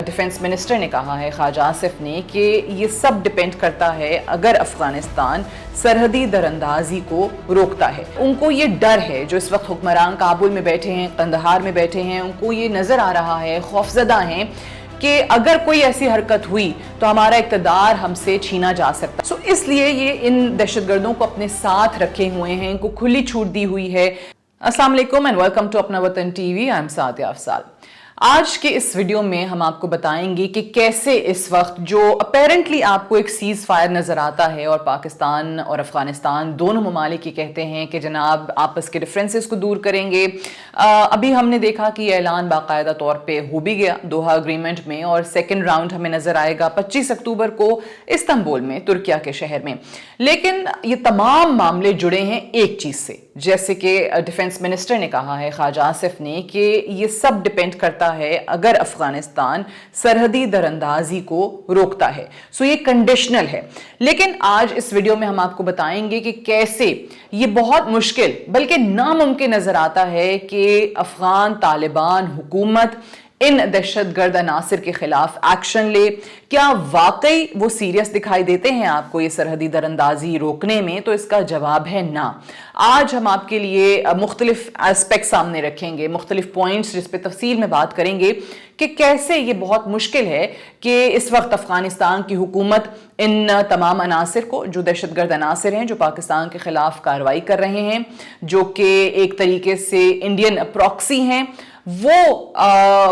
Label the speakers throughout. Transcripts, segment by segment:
Speaker 1: Defence minister ने कहा है, ख्वाजा आसिफ ने, कि ये सब डिपेंड करता है अगर अफगानिस्तान सरहदी दरअंदाजी को रोकता है। उनको ये डर है, जो इस वक्त हुक्मरान काबुल में बैठे हैं, कंदहार में बैठे हैं, उनको ये नज़र आ रहा है, खौफजदा हैं कि अगर कोई ऐसी हरकत हुई तो हमारा इक़्तिदार हमसे छीना जा सकता। सो इसलिए ये इन दहशतगर्दों को अपने साथ रखे हुए हैं, इनको खुली छूट दी हुई है। अस्सलाम वालेकुम and welcome to Apna Watan TV. I am Sadia Afzal. आज के इस वीडियो में हम आपको बताएंगे कि कैसे इस वक्त जो अपेरेंटली आपको एक सीज फायर नज़र आता है और पाकिस्तान और अफगानिस्तान दोनों ममालिक ये कहते हैं कि जनाब आपस के डिफरेंसेस को दूर करेंगे। अभी हमने देखा कि ये ऐलान बाकायदा तौर पे हो भी गया दोहा एग्रीमेंट में, और सेकेंड राउंड हमें नज़र आएगा 25 अक्टूबर को इस्तांबुल में, तुर्किया के शहर में। लेकिन ये तमाम मामले जुड़े हैं एक चीज़ से, जैसे कि डिफेंस मिनिस्टर ने कहा है, ख्वाजा आसिफ ने, कि ये सब डिपेंड करता है अगर अफगानिस्तान सरहदी दरअंदाजी को रोकता है। सो ये कंडीशनल है। लेकिन आज इस वीडियो में हम आपको बताएंगे कि कैसे ये बहुत मुश्किल बल्कि नामुमकिन नजर आता है कि अफगान तालिबान हुकूमत इन दहशतगर्द अनासिर के खिलाफ एक्शन ले। क्या वाकई वो सीरियस दिखाई देते हैं आपको ये सरहदी दरअंदाजी रोकने में? तो इसका जवाब है ना। आज हम आपके लिए मुख्तलिफ एस्पेक्ट सामने रखेंगे, मुख्तलिफ पॉइंट्स जिस पे तफसील में बात करेंगे कि कैसे ये बहुत मुश्किल है कि इस वक्त अफगानिस्तान की हुकूमत इन तमाम अनासिर को, जो दहशतगर्द अनासिर हैं जो पाकिस्तान के खिलाफ कार्रवाई कर रहे हैं, जो कि एक तरीके से इंडियन प्रॉक्सी हैं, वो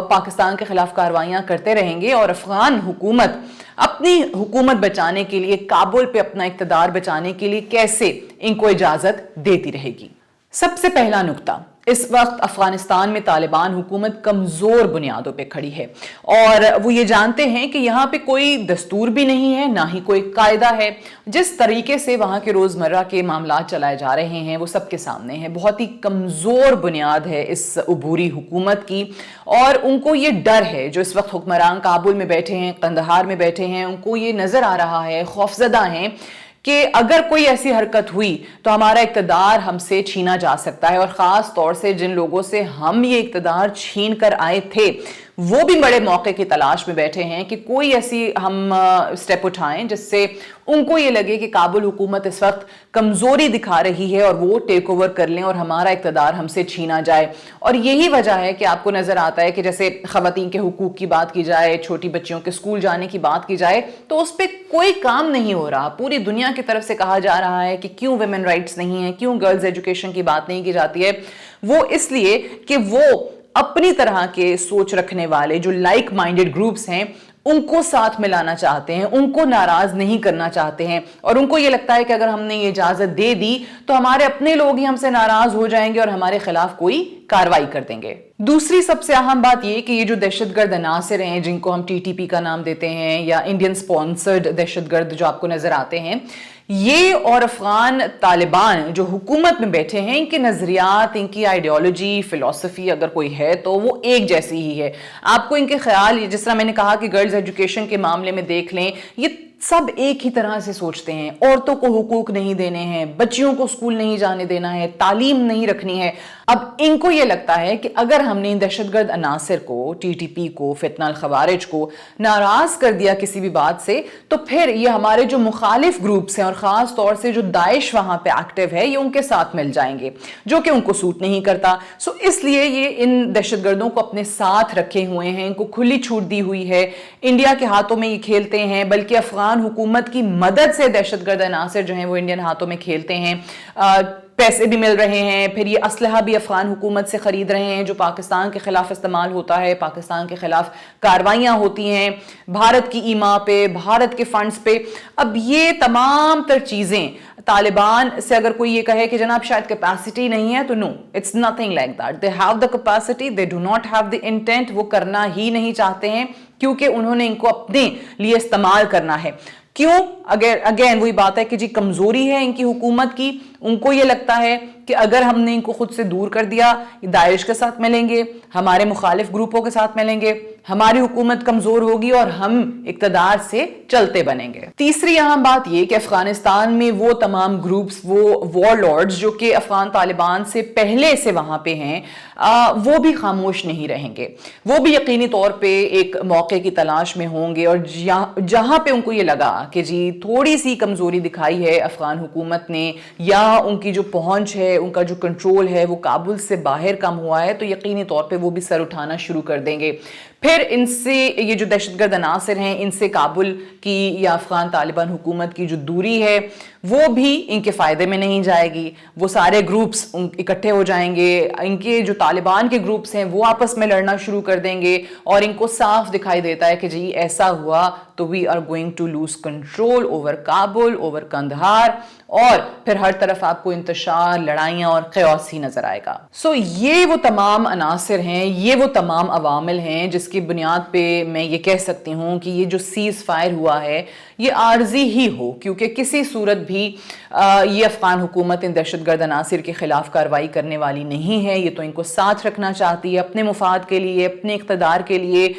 Speaker 1: पाकिस्तान के खिलाफ कार्रवाइयां करते रहेंगे और अफगान हुकूमत अपनी हुकूमत बचाने के लिए, काबुल पे अपना इक़्तिदार बचाने के लिए कैसे इनको इजाजत देती रहेगी। सबसे पहला नुक्ता, इस वक्त अफगानिस्तान में तालिबान हुकूमत कमजोर बुनियादों पे खड़ी है और वो ये जानते हैं कि यहाँ पे कोई दस्तूर भी नहीं है, ना ही कोई कायदा है। जिस तरीके से वहाँ के रोजमर्रा के मामला चलाए जा रहे हैं वो सबके सामने है। बहुत ही कमजोर बुनियाद है इस उबूरी हुकूमत की, और उनको ये डर है, जो इस वक्त हुक्मरान काबुल में बैठे हैं, कंदहार में बैठे हैं, उनको ये नजर आ रहा है, खौफजदा हैं कि अगर कोई ऐसी हरकत हुई तो हमारा इक़्तिदार हमसे छीना जा सकता है। और ख़ास तौर से जिन लोगों से हम ये इक़्तिदार छीन कर आए थे वो भी बड़े मौके की तलाश में बैठे हैं कि कोई ऐसी हम स्टेप उठाएं जिससे उनको ये लगे कि काबुल हुकूमत इस वक्त कमज़ोरी दिखा रही है और वो टेक ओवर कर लें और हमारा इक़्तिदार हमसे छीना जाए। और यही वजह है कि आपको नज़र आता है कि जैसे ख़वातीन के हुकूक की बात की जाए, छोटी बच्चियों के स्कूल जाने की बात की जाए, तो उस पर कोई काम नहीं हो रहा। पूरी दुनिया की तरफ से कहा जा रहा है कि क्यों वुमेन राइट्स नहीं है, क्यों गर्ल्स एजुकेशन की बात नहीं की जाती है। वो इसलिए कि वो अपनी तरह के सोच रखने वाले जो लाइक माइंडेड ग्रुप्स हैं उनको साथ मिलाना चाहते हैं, उनको नाराज नहीं करना चाहते हैं, और उनको ये लगता है कि अगर हमने ये इजाजत दे दी तो हमारे अपने लोग ही हमसे नाराज हो जाएंगे और हमारे खिलाफ कोई कार्रवाई कर देंगे। दूसरी सबसे अहम बात ये कि ये जो दहशतगर्द अनासिर हैं जिनको हम टीटीपी का नाम देते हैं या इंडियन स्पॉन्सर्ड दहशतगर्द जो आपको नजर आते हैं, ये और अफगान तालिबान जो हुकूमत में बैठे हैं, इनके नजरियात, इनकी आइडियोलॉजी, फिलॉसफी अगर कोई है तो वो एक जैसी ही है। आपको इनके ख्याल, जिस तरह मैंने कहा कि गर्ल्स एजुकेशन के मामले में देख लें, ये सब एक ही तरह से सोचते हैं। औरतों को हुकूक नहीं देने हैं, बच्चियों को स्कूल नहीं जाने देना है, तालीम नहीं रखनी है। अब इनको ये लगता है कि अगर हमने दहशतगर्द अनासिर को, टीटीपी को, फितना खवारिज को नाराज कर दिया किसी भी बात से, तो फिर ये हमारे जो मुखालिफ ग्रुप्स हैं और ख़ास तौर से जो दाइश वहाँ पे एक्टिव है, ये उनके साथ मिल जाएंगे, जो कि उनको सूट नहीं करता। सो इसलिए ये इन दहशतगर्दों को अपने साथ रखे हुए हैं, इनको खुली छूट दी हुई है। इंडिया के हाथों में ये खेलते हैं, बल्कि अफगान हुकूमत की मदद से दहशतगर्द अनासिर जो हैं वो इंडियन हाथों में खेलते हैं। पैसे भी मिल रहे हैं, फिर ये असलहा भी अफगान हुकूमत से खरीद रहे हैं जो पाकिस्तान के खिलाफ इस्तेमाल होता है, पाकिस्तान के खिलाफ कार्रवाइयाँ होती हैं भारत की ईमा पे, भारत के फंड्स पे। अब ये तमाम तर चीज़ें तालिबान से अगर कोई ये कहे कि जनाब शायद कैपेसिटी नहीं है, तो no, it's nothing like that. They have the capacity, they do not have the intent. वो करना ही नहीं चाहते हैं क्योंकि उन्होंने इनको अपने लिए इस्तेमाल करना है। क्यों? अगेन वही बात है कि जी कमजोरी है इनकी हुकूमत की, ان کو یہ لگتا ہے کہ اگر ہم نے ان کو خود سے دور کر دیا، داعش کے ساتھ ملیں گے، ہمارے مخالف گروپوں کے ساتھ ملیں گے، ہماری حکومت کمزور ہوگی اور ہم اقتدار سے چلتے بنیں گے۔ تیسری اہم بات یہ کہ افغانستان میں وہ تمام گروپس، وہ وار لارڈز جو کہ افغان طالبان سے پہلے سے وہاں پہ ہیں، وہ بھی خاموش نہیں رہیں گے، وہ بھی یقینی طور پہ ایک موقع کی تلاش میں ہوں گے، اور جہاں پہ ان کو یہ لگا کہ جی تھوڑی سی کمزوری دکھائی ہے افغان حکومت نے، یا ان کی جو پہنچ ہے، ان کا جو کنٹرول ہے وہ کابل سے باہر کم ہوا ہے، تو یقینی طور پہ وہ بھی سر اٹھانا شروع کر دیں گے۔ پھر ان سے یہ جو دہشت گرد عناصر ہیں، ان سے کابل کی یا افغان طالبان حکومت کی جو دوری ہے وہ بھی ان کے فائدے میں نہیں جائے گی، وہ سارے گروپس اکٹھے ہو جائیں گے، ان کے جو طالبان کے گروپس ہیں وہ آپس میں لڑنا شروع کر دیں گے، اور ان کو صاف دکھائی دیتا ہے کہ جی ایسا ہوا تو we are going to lose control over Kabul, over Kandahar, اور پھر ہر طرف آپ کو انتشار، لڑائیاں اور قیاس ہی نظر آئے گا۔ یہ وہ تمام عناصر ہیں، یہ وہ تمام عوامل ہیں جس کی بنیاد پہ میں یہ کہہ سکتی ہوں کہ یہ جو سیز فائر ہوا ہے یہ عارضی ہی ہو، کیونکہ کسی صورت بھی یہ افغان حکومت ان دہشت گرد عناصر کے خلاف کارروائی کرنے والی نہیں ہے، یہ تو ان کو ساتھ رکھنا چاہتی ہے اپنے مفاد کے لیے، اپنے اقتدار کے لیے۔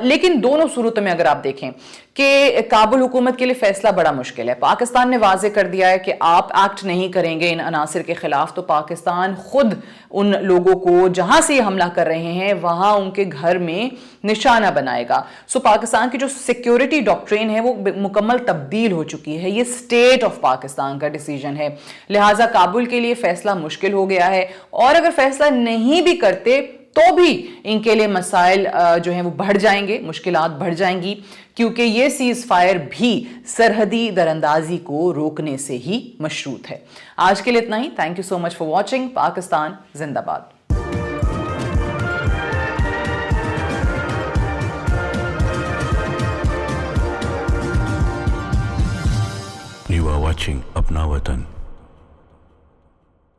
Speaker 1: لیکن دونوں صورتوں میں اگر آپ دیکھیں کہ کابل حکومت کے لیے فیصلہ بڑا مشکل ہے، پاکستان نے واضح کر دیا ہے کہ آپ ایکٹ نہیں کریں گے ان عناصر کے خلاف، تو پاکستان خود ان لوگوں کو جہاں سے یہ حملہ کر رہے ہیں وہاں ان کے گھر میں نشانہ بنائے گا۔ پاکستان کی جو سیکیورٹی ڈاکٹرین ہے وہ مکمل تبدیل ہو چکی ہے، یہ اسٹیٹ آف پاکستان کا ڈیسیجن ہے، لہٰذا کابل کے لیے فیصلہ مشکل ہو گیا ہے، اور اگر فیصلہ نہیں بھی کرتے تو بھی ان کے لیے مسائل جو ہیں وہ بڑھ جائیں گے، مشکلات بڑھ جائیں گی، کیونکہ یہ سیز فائر بھی سرحدی دراندازی کو روکنے سے ہی مشروط ہے۔ آج کے لیے اتنا ہی، thank you so much for watching. Pakistan زندہ باد۔
Speaker 2: You are watching Apna Watan.